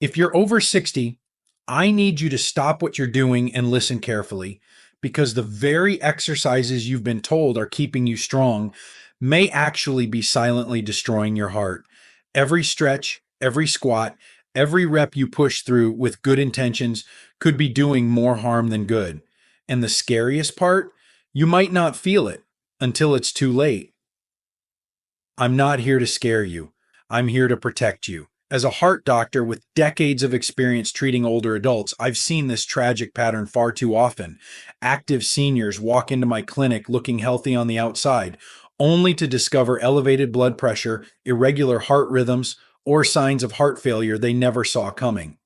If you're over 60, I need you to stop what you're doing and listen carefully because the very exercises you've been told are keeping you strong may actually be silently destroying your heart. Every stretch, every squat, every rep you push through with good intentions could be doing more harm than good. And the scariest part, you might not feel it until it's too late. I'm not here to scare you. I'm here to protect you. As a heart doctor with decades of experience treating older adults, I've seen this tragic pattern far too often. Active seniors walk into my clinic looking healthy on the outside, only to discover elevated blood pressure, irregular heart rhythms, or signs of heart failure they never saw coming.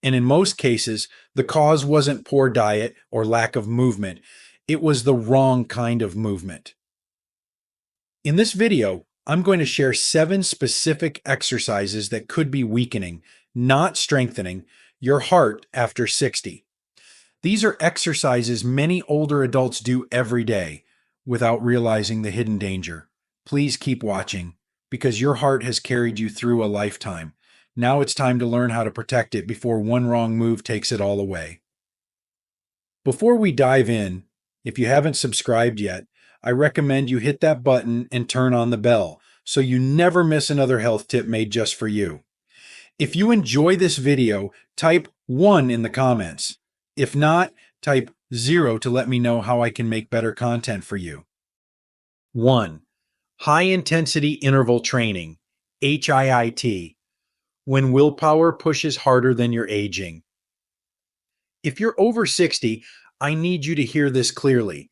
And in most cases, the cause wasn't poor diet or lack of movement, it was the wrong kind of movement. In this video, I'm going to share 7 specific exercises that could be weakening, not strengthening, your heart after 60. These are exercises many older adults do every day without realizing the hidden danger. Please keep watching because your heart has carried you through a lifetime. Now it's time to learn how to protect it before one wrong move takes it all away. Before we dive in, if you haven't subscribed yet, I recommend you hit that button and turn on the bell so you never miss another health tip made just for you. If you enjoy this video, type 1 in the comments. If not, type 0 to let me know how I can make better content for you. 1. High intensity interval training, HIIT, when willpower pushes harder than you're aging. If you're over 60, I need you to hear this clearly.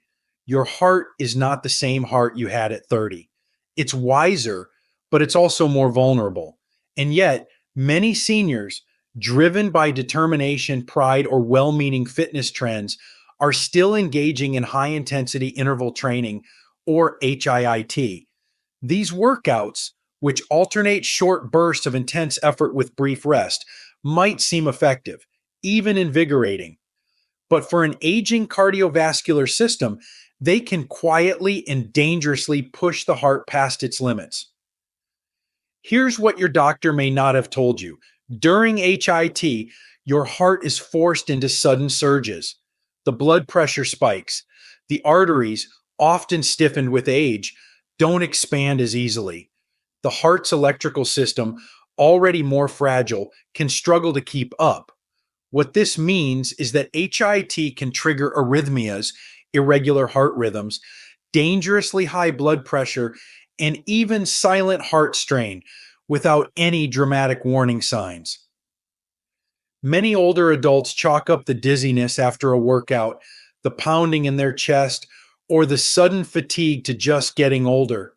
Your heart is not the same heart you had at 30. It's wiser, but it's also more vulnerable. And yet, many seniors, driven by determination, pride, or well-meaning fitness trends, are still engaging in high-intensity interval training, or HIIT. These workouts, which alternate short bursts of intense effort with brief rest, might seem effective, even invigorating. But for an aging cardiovascular system, they can quietly and dangerously push the heart past its limits. Here's what your doctor may not have told you. During HIT, your heart is forced into sudden surges. The blood pressure spikes. The arteries, often stiffened with age, don't expand as easily. The heart's electrical system, already more fragile, can struggle to keep up. What this means is that HIT can trigger arrhythmias, irregular heart rhythms, dangerously high blood pressure, and even silent heart strain without any dramatic warning signs. Many older adults chalk up the dizziness after a workout, the pounding in their chest, or the sudden fatigue to just getting older.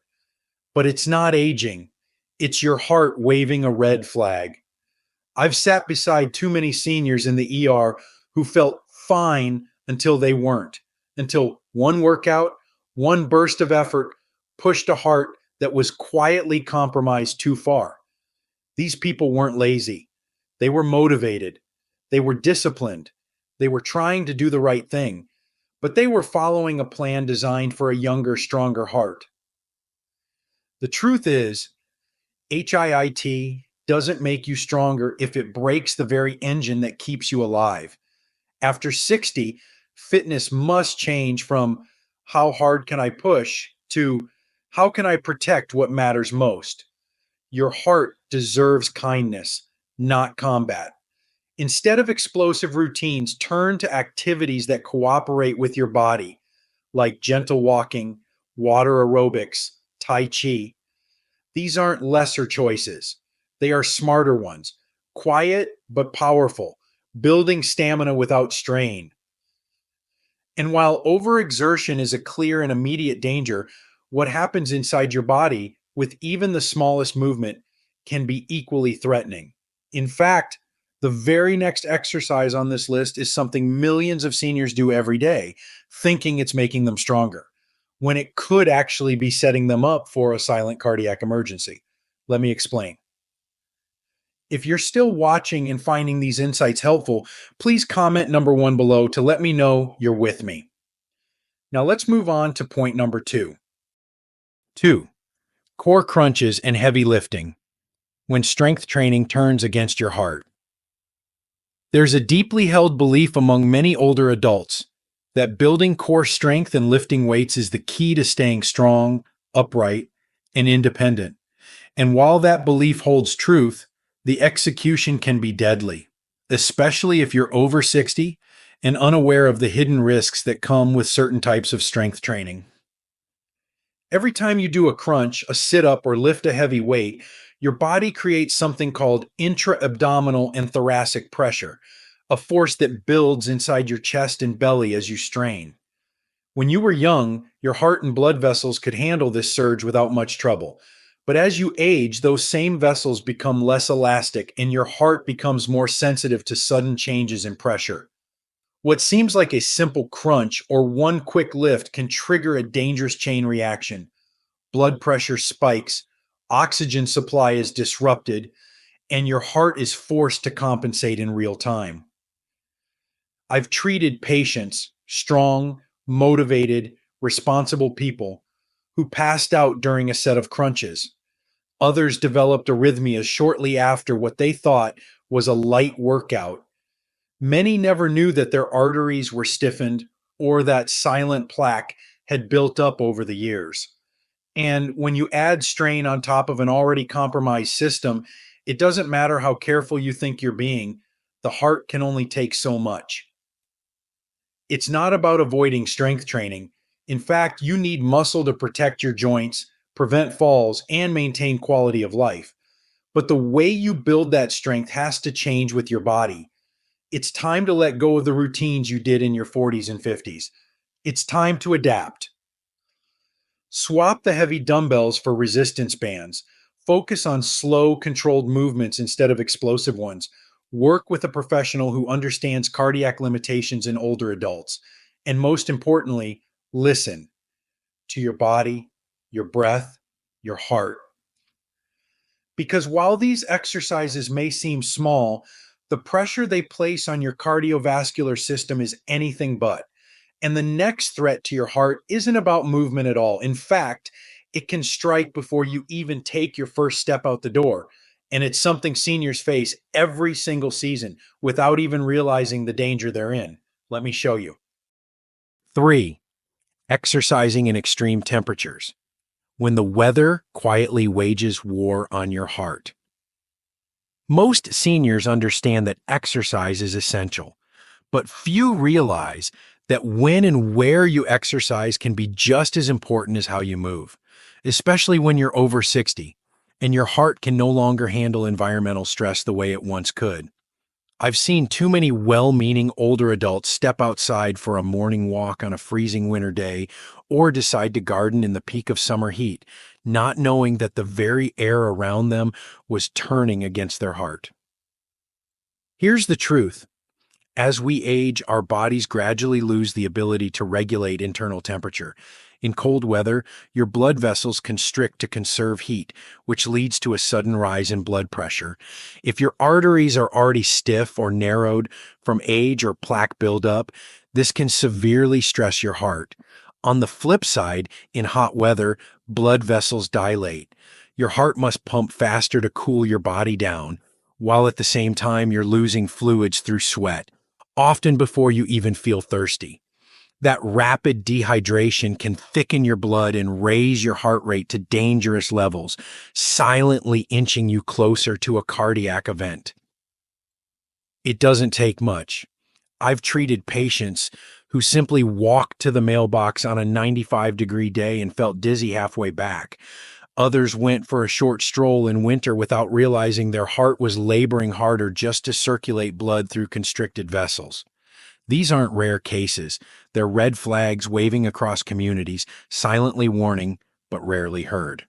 But it's not aging. It's your heart waving a red flag. I've sat beside too many seniors in the ER who felt fine until they weren't, until one workout, one burst of effort pushed a heart that was quietly compromised too far. These people weren't lazy. They were motivated. They were disciplined. They were trying to do the right thing, but they were following a plan designed for a younger, stronger heart. The truth is, HIIT doesn't make you stronger if it breaks the very engine that keeps you alive. After 60, fitness must change from how hard can I push to how can I protect what matters most. Your heart deserves kindness, not combat. Instead of explosive routines, turn to activities that cooperate with your body, like gentle walking, water aerobics, Tai Chi. These aren't lesser choices. They are smarter ones, quiet but powerful, building stamina without strain. And while overexertion is a clear and immediate danger, what happens inside your body with even the smallest movement can be equally threatening. In fact, the very next exercise on this list is something millions of seniors do every day, thinking it's making them stronger, when it could actually be setting them up for a silent cardiac emergency. Let me explain. If you're still watching and finding these insights helpful, please comment number 1 below to let me know you're with me. Now let's move on to point number 2. 2. Core crunches and heavy lifting, when strength training turns against your heart. There's a deeply held belief among many older adults that building core strength and lifting weights is the key to staying strong, upright, and independent. And while that belief holds truth, the execution can be deadly, especially if you're over 60 and unaware of the hidden risks that come with certain types of strength training. Every time you do a crunch, a sit up, or lift a heavy weight, your body creates something called intra abdominal and thoracic pressure, a force that builds inside your chest and belly as you strain. When you were young, your heart and blood vessels could handle this surge without much trouble. But as you age, those same vessels become less elastic and your heart becomes more sensitive to sudden changes in pressure. What seems like a simple crunch or one quick lift can trigger a dangerous chain reaction. Blood pressure spikes, oxygen supply is disrupted, and your heart is forced to compensate in real time. I've treated patients, strong, motivated, responsible people, who passed out during a set of crunches. Others developed arrhythmias shortly after what they thought was a light workout. Many never knew that their arteries were stiffened or that silent plaque had built up over the years. And when you add strain on top of an already compromised system, it doesn't matter how careful you think you're being, the heart can only take so much. It's not about avoiding strength training. In fact, you need muscle to protect your joints, prevent falls, and maintain quality of life. But the way you build that strength has to change with your body. It's time to let go of the routines you did in your 40s and 50s. It's time to adapt. Swap the heavy dumbbells for resistance bands. Focus on slow, controlled movements instead of explosive ones. Work with a professional who understands cardiac limitations in older adults. And most importantly, listen to your body, your breath, your heart. Because while these exercises may seem small, the pressure they place on your cardiovascular system is anything but. And the next threat to your heart isn't about movement at all. In fact, it can strike before you even take your first step out the door. And it's something seniors face every single season without even realizing the danger they're in. Let me show you. 3. Exercising in extreme temperatures. When the weather quietly wages war on your heart. Most seniors understand that exercise is essential, but few realize that when and where you exercise can be just as important as how you move, especially when you're over 60 and your heart can no longer handle environmental stress the way it once could. I've seen too many well-meaning older adults step outside for a morning walk on a freezing winter day or decide to garden in the peak of summer heat, not knowing that the very air around them was turning against their heart. Here's the truth. As we age, our bodies gradually lose the ability to regulate internal temperature. In cold weather, your blood vessels constrict to conserve heat, which leads to a sudden rise in blood pressure. If your arteries are already stiff or narrowed from age or plaque buildup, this can severely stress your heart. On the flip side, in hot weather, blood vessels dilate. Your heart must pump faster to cool your body down, while at the same time you're losing fluids through sweat, often before you even feel thirsty. That rapid dehydration can thicken your blood and raise your heart rate to dangerous levels, silently inching you closer to a cardiac event. It doesn't take much. I've treated patients who simply walked to the mailbox on a 95-degree day and felt dizzy halfway back. Others went for a short stroll in winter without realizing their heart was laboring harder just to circulate blood through constricted vessels. These aren't rare cases. They're red flags waving across communities, silently warning, but rarely heard.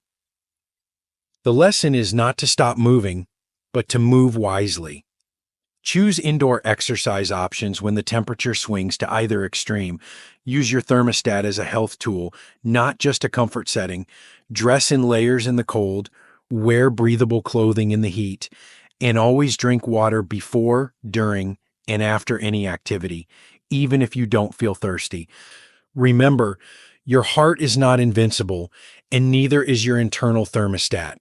The lesson is not to stop moving, but to move wisely. Choose indoor exercise options when the temperature swings to either extreme. Use your thermostat as a health tool, not just a comfort setting. Dress in layers in the cold, wear breathable clothing in the heat, and always drink water before, during, and after any activity, even if you don't feel thirsty. Remember, your heart is not invincible, and neither is your internal thermostat.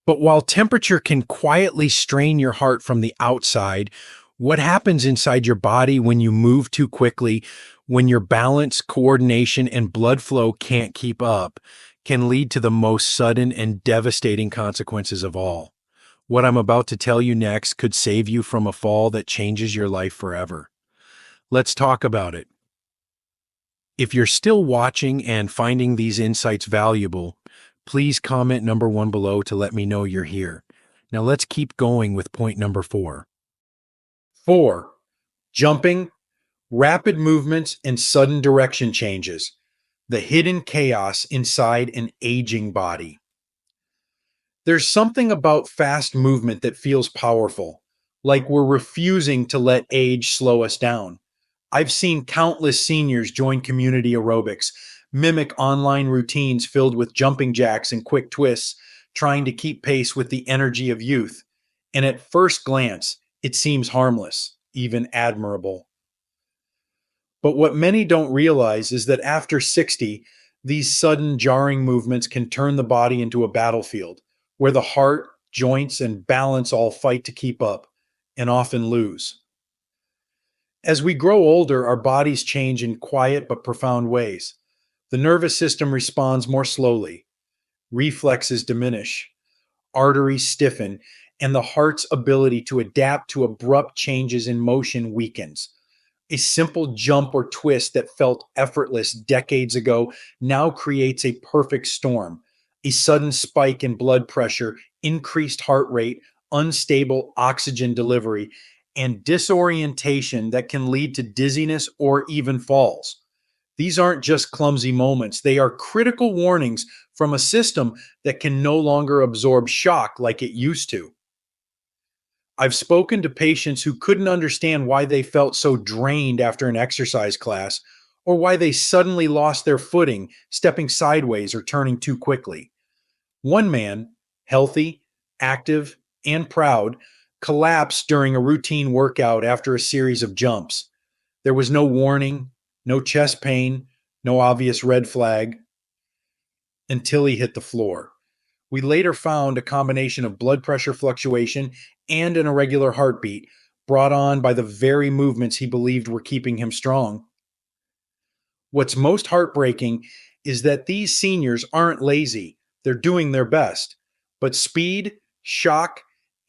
But while temperature can quietly strain your heart from the outside, what happens inside your body when you move too quickly, when your balance, coordination, and blood flow can't keep up, can lead to the most sudden and devastating consequences of all. What I'm about to tell you next could save you from a fall that changes your life forever. Let's talk about it. If you're still watching and finding these insights valuable, please comment number 1 below to let me know you're here. Now let's keep going with point number 4. 4. Jumping, rapid movements, and sudden direction changes. The hidden chaos inside an aging body. There's something about fast movement that feels powerful, like we're refusing to let age slow us down. I've seen countless seniors join community aerobics, mimic online routines filled with jumping jacks and quick twists, trying to keep pace with the energy of youth. And at first glance, it seems harmless, even admirable. But what many don't realize is that after 60, these sudden jarring movements can turn the body into a battlefield where the heart, joints, and balance all fight to keep up and often lose. As we grow older, our bodies change in quiet but profound ways. The nervous system responds more slowly, reflexes diminish, arteries stiffen, and the heart's ability to adapt to abrupt changes in motion weakens. A simple jump or twist that felt effortless decades ago now creates a perfect storm. A sudden spike in blood pressure, increased heart rate, unstable oxygen delivery, and disorientation that can lead to dizziness or even falls. These aren't just clumsy moments, they are critical warnings from a system that can no longer absorb shock like it used to. I've spoken to patients who couldn't understand why they felt so drained after an exercise class, or why they suddenly lost their footing, stepping sideways or turning too quickly. One man, healthy, active, and proud, collapsed during a routine workout after a series of jumps. There was no warning, no chest pain, no obvious red flag until he hit the floor. We later found a combination of blood pressure fluctuation and an irregular heartbeat brought on by the very movements he believed were keeping him strong. What's most heartbreaking is that these seniors aren't lazy, they're doing their best. But speed, shock,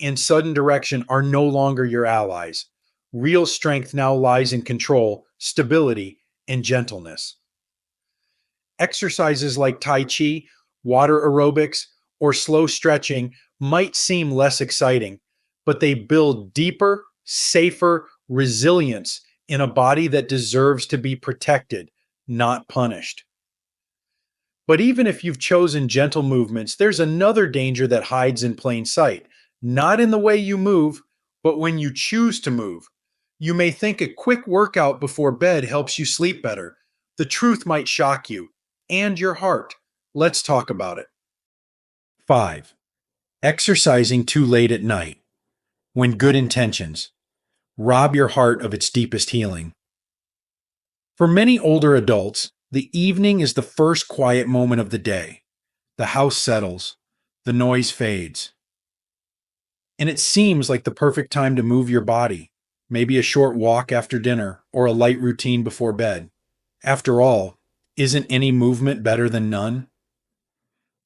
and sudden direction are no longer your allies. Real strength now lies in control, stability, and gentleness. Exercises like Tai Chi, water aerobics, or slow stretching might seem less exciting, but they build deeper, safer resilience in a body that deserves to be protected, not punished. But even if you've chosen gentle movements, there's another danger that hides in plain sight. Not in the way you move, but when you choose to move. You may think a quick workout before bed helps you sleep better. The truth might shock you and your heart. Let's talk about it. 5. Exercising too late at night, when good intentions rob your heart of its deepest healing. For many older adults, the evening is the first quiet moment of the day. The house settles, the noise fades, and it seems like the perfect time to move your body, maybe a short walk after dinner or a light routine before bed. After all, isn't any movement better than none?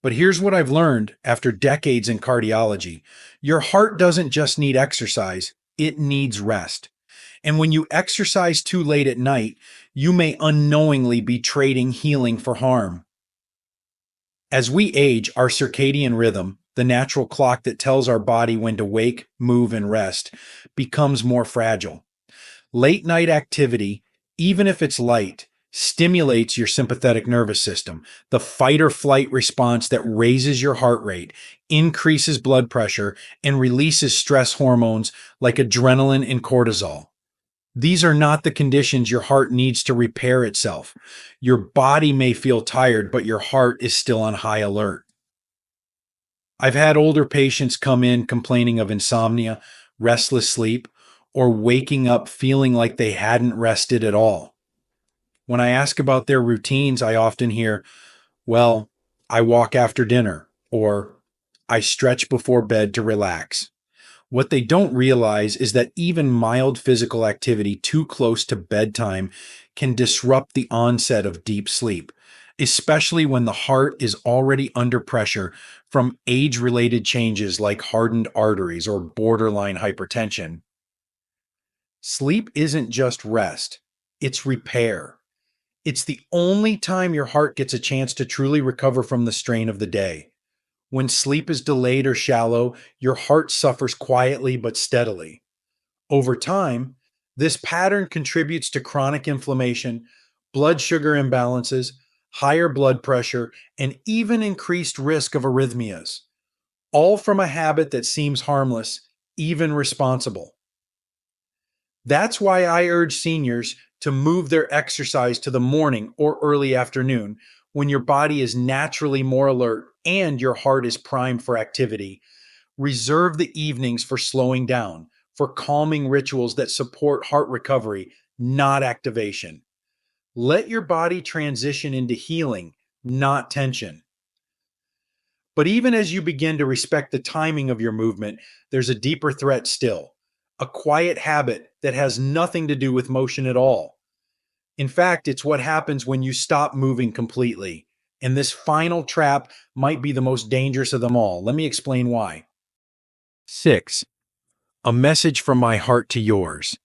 But here's what I've learned after decades in cardiology. Your heart doesn't just need exercise, it needs rest. And when you exercise too late at night, you may unknowingly be trading healing for harm. As we age, our circadian rhythm, the natural clock that tells our body when to wake, move, and rest, becomes more fragile. Late night activity, even if it's light, stimulates your sympathetic nervous system, the fight or flight response that raises your heart rate, increases blood pressure, and releases stress hormones like adrenaline and cortisol. These are not the conditions your heart needs to repair itself. Your body may feel tired, but your heart is still on high alert. I've had older patients come in complaining of insomnia, restless sleep, or waking up feeling like they hadn't rested at all. When I ask about their routines, I often hear, well, I walk after dinner, or I stretch before bed to relax. What they don't realize is that even mild physical activity too close to bedtime can disrupt the onset of deep sleep, especially when the heart is already under pressure from age-related changes like hardened arteries or borderline hypertension. Sleep isn't just rest, it's repair. It's the only time your heart gets a chance to truly recover from the strain of the day. When sleep is delayed or shallow, your heart suffers quietly but steadily. Over time, this pattern contributes to chronic inflammation, blood sugar imbalances, higher blood pressure, and even increased risk of arrhythmias, all from a habit that seems harmless, even responsible. That's why I urge seniors to move their exercise to the morning or early afternoon when your body is naturally more alert and your heart is primed for activity. Reserve the evenings for slowing down, for calming rituals that support heart recovery, not activation. Let your body transition into healing, not tension. But even as you begin to respect the timing of your movement, there's a deeper threat still, a quiet habit that has nothing to do with motion at all. In fact, it's what happens when you stop moving completely. And this final trap might be the most dangerous of them all. Let me explain why. 6. A message from my heart to yours.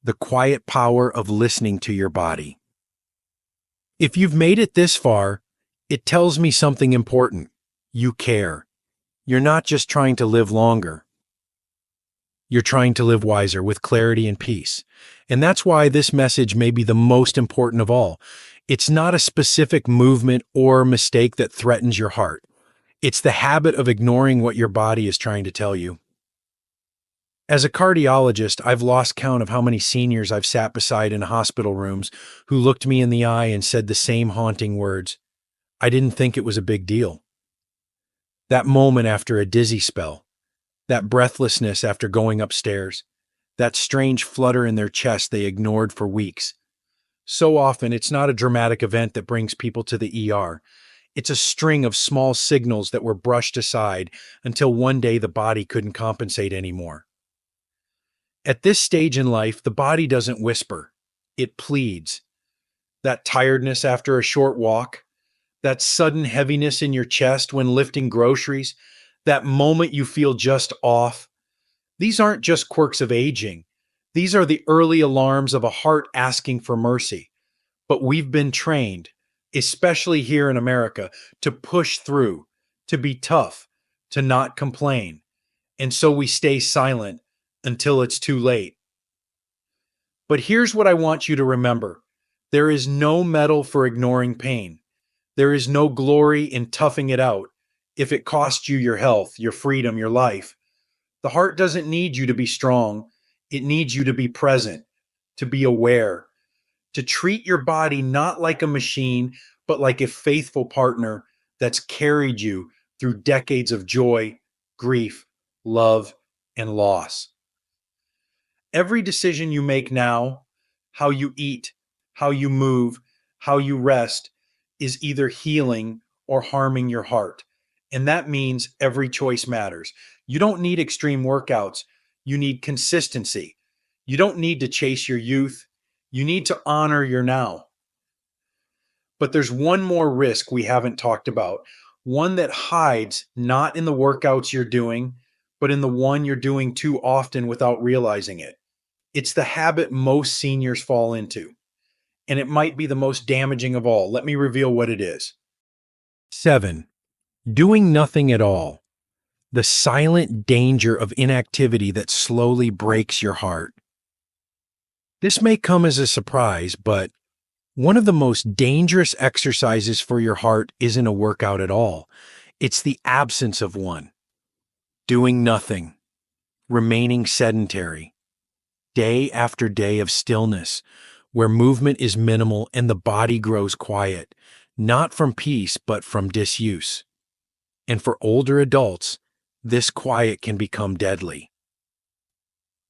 The quiet power of listening to your body. If you've made it this far, it tells me something important. You care. You're not just trying to live longer. You're trying to live wiser with clarity and peace. And that's why this message may be the most important of all. It's not a specific movement or mistake that threatens your heart. It's the habit of ignoring what your body is trying to tell you. As a cardiologist, I've lost count of how many seniors I've sat beside in hospital rooms who looked me in the eye and said the same haunting words. I didn't think it was a big deal. That moment after a dizzy spell, that breathlessness after going upstairs, that strange flutter in their chest they ignored for weeks. So often, it's not a dramatic event that brings people to the ER. It's a string of small signals that were brushed aside until one day the body couldn't compensate anymore. At this stage in life, the body doesn't whisper. It pleads. That tiredness after a short walk, that sudden heaviness in your chest when lifting groceries, that moment you feel just off. These aren't just quirks of aging. These are the early alarms of a heart asking for mercy. But we've been trained, especially here in America, to push through, to be tough, to not complain. And so we stay silent until it's too late. But here's what I want you to remember. There is no medal for ignoring pain. There is no glory in toughing it out if it costs you your health, your freedom, your life. The heart doesn't need you to be strong. It needs you to be present, to be aware, to treat your body not like a machine, but like a faithful partner that's carried you through decades of joy, grief, love, and loss. Every decision you make now, how you eat, how you move, how you rest, is either healing or harming your heart. And that means every choice matters. You don't need extreme workouts. You need consistency. You don't need to chase your youth. You need to honor your now. But there's one more risk we haven't talked about, one that hides not in the workouts you're doing, but in the one you're doing too often without realizing it. It's the habit most seniors fall into, and it might be the most damaging of all. Let me reveal what it is. 7. Doing nothing at all. The silent danger of inactivity that slowly breaks your heart. This may come as a surprise, but one of the most dangerous exercises for your heart isn't a workout at all. It's the absence of one. Doing nothing. Remaining sedentary. Day after day of stillness, where movement is minimal and the body grows quiet, not from peace, but from disuse. And for older adults, this quiet can become deadly.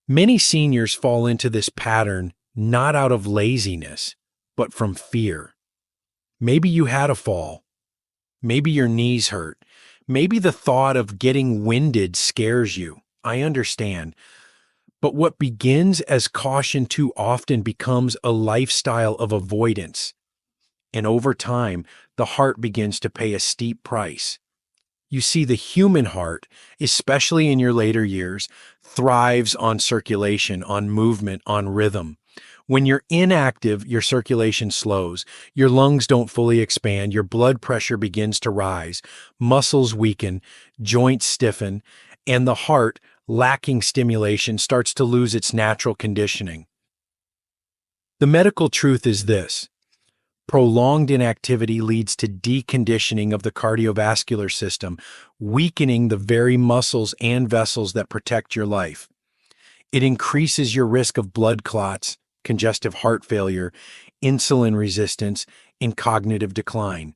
Many seniors fall into this pattern not out of laziness, but from fear. Maybe you had a fall. Maybe your knees hurt. Maybe the thought of getting winded scares you. I understand. But what begins as caution too often becomes a lifestyle of avoidance. And over time, the heart begins to pay a steep price. You see, the human heart, especially in your later years, thrives on circulation, on movement, on rhythm. When you're inactive, your circulation slows, your lungs don't fully expand, your blood pressure begins to rise, muscles weaken, joints stiffen, and the heart, lacking stimulation, starts to lose its natural conditioning. The medical truth is this: prolonged inactivity leads to deconditioning of the cardiovascular system, weakening the very muscles and vessels that protect your life. It increases your risk of blood clots, congestive heart failure, insulin resistance, and cognitive decline.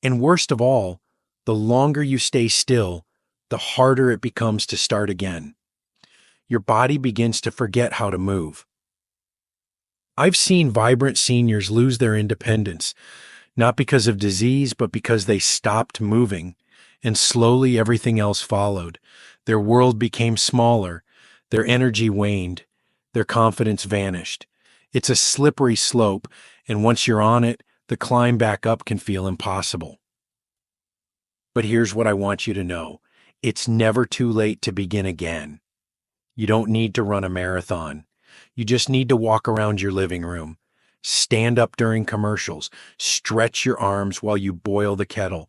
And worst of all, the longer you stay still, the harder it becomes to start again. Your body begins to forget how to move. I've seen vibrant seniors lose their independence, not because of disease, but because they stopped moving, and slowly everything else followed. Their world became smaller, their energy waned, their confidence vanished. It's a slippery slope, and once you're on it, the climb back up can feel impossible. But here's what I want you to know: it's never too late to begin again. You don't need to run a marathon. You just need to walk around your living room. Stand up during commercials. Stretch your arms while you boil the kettle.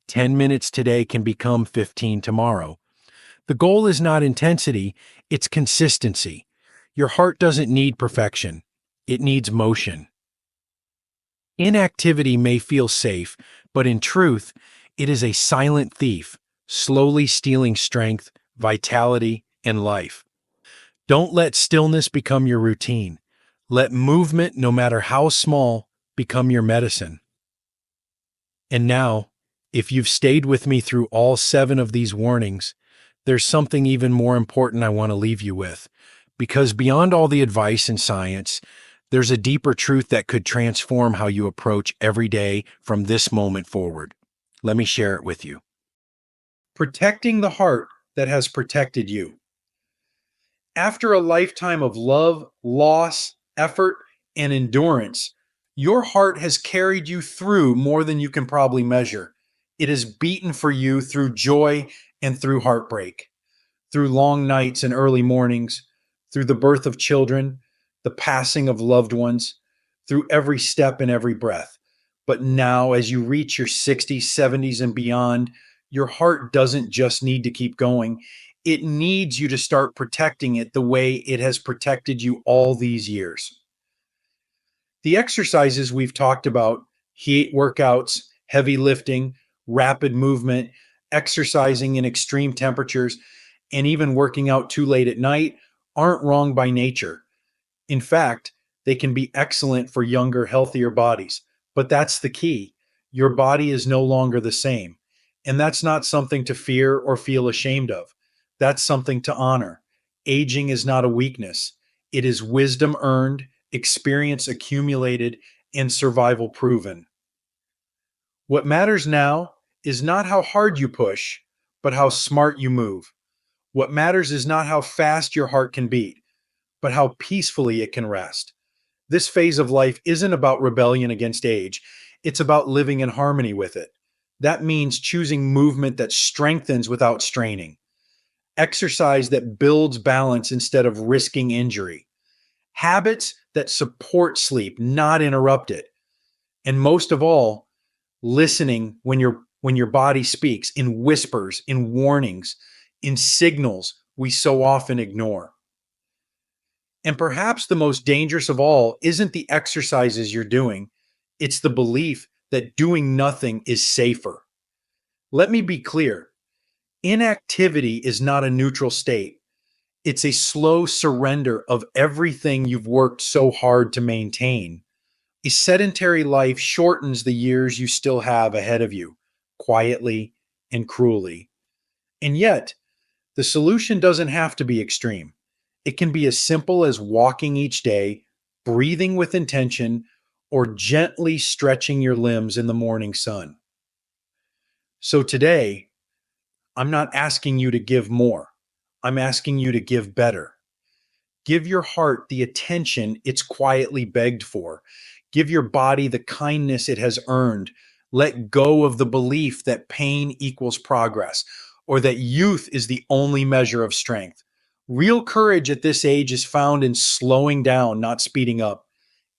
10 minutes today can become 15 tomorrow. The goal is not intensity, it's consistency. Your heart doesn't need perfection, it needs motion. Inactivity may feel safe, but in truth, it is a silent thief, slowly stealing strength, vitality, and life. Don't let stillness become your routine. Let movement, no matter how small, become your medicine. And now, if you've stayed with me through all 7 of these warnings, there's something even more important I want to leave you with. Because beyond all the advice and science, there's a deeper truth that could transform how you approach every day from this moment forward. Let me share it with you. Protecting the heart that has protected you. After a lifetime of love, loss, effort, and endurance, your heart has carried you through more than you can probably measure. It has beaten for you through joy and through heartbreak, through long nights and early mornings, through the birth of children, the passing of loved ones, through every step and every breath. But now, as you reach your 60s, 70s, and beyond, your heart doesn't just need to keep going. It needs you to start protecting it the way it has protected you all these years. The exercises we've talked about, heat workouts, heavy lifting, rapid movement, exercising in extreme temperatures, and even working out too late at night, aren't wrong by nature. In fact, they can be excellent for younger, healthier bodies. But that's the key. Your body is no longer the same. And that's not something to fear or feel ashamed of. That's something to honor. Aging is not a weakness, it is wisdom earned, experience accumulated, and survival proven. What matters now is not how hard you push, but how smart you move. What matters is not how fast your heart can beat, but how peacefully it can rest. This phase of life isn't about rebellion against age, it's about living in harmony with it. That means choosing movement that strengthens without straining, exercise that builds balance instead of risking injury, habits that support sleep, not interrupt it, and most of all, listening when your body speaks in whispers, in warnings, in signals we so often ignore. And perhaps the most dangerous of all isn't the exercises you're doing, it's the belief that doing nothing is safer. Let me be clear: inactivity is not a neutral state, it's a slow surrender of everything you've worked so hard to maintain. A sedentary life shortens the years you still have ahead of you, quietly and cruelly. And yet, the solution doesn't have to be extreme. It can be as simple as walking each day, breathing with intention, or gently stretching your limbs in the morning sun. So today, I'm not asking you to give more. I'm asking you to give better. Give your heart the attention it's quietly begged for. Give your body the kindness it has earned. Let go of the belief that pain equals progress or that youth is the only measure of strength. Real courage at this age is found in slowing down, not speeding up,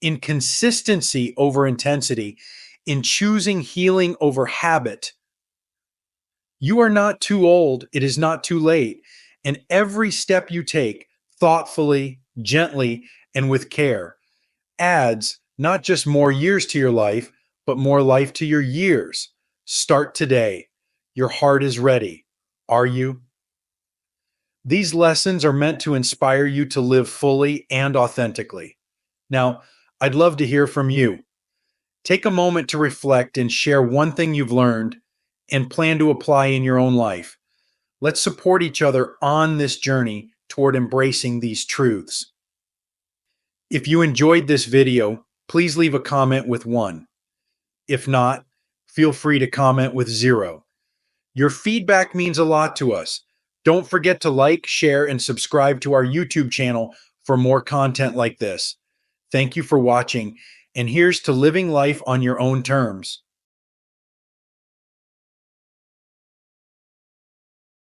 in consistency over intensity, in choosing healing over habit. You are not too old. It is not too late. And every step you take, thoughtfully, gently, and with care, adds not just more years to your life, but more life to your years. Start today. Your heart is ready. Are you? These lessons are meant to inspire you to live fully and authentically. Now, I'd love to hear from you. Take a moment to reflect and share one thing you've learned and plan to apply in your own life. Let's support each other on this journey toward embracing these truths. If you enjoyed this video, please leave a comment with 1. If not, feel free to comment with 0. Your feedback means a lot to us. Don't forget to like, share, and subscribe to our YouTube channel for more content like this. Thank you for watching, and here's to living life on your own terms.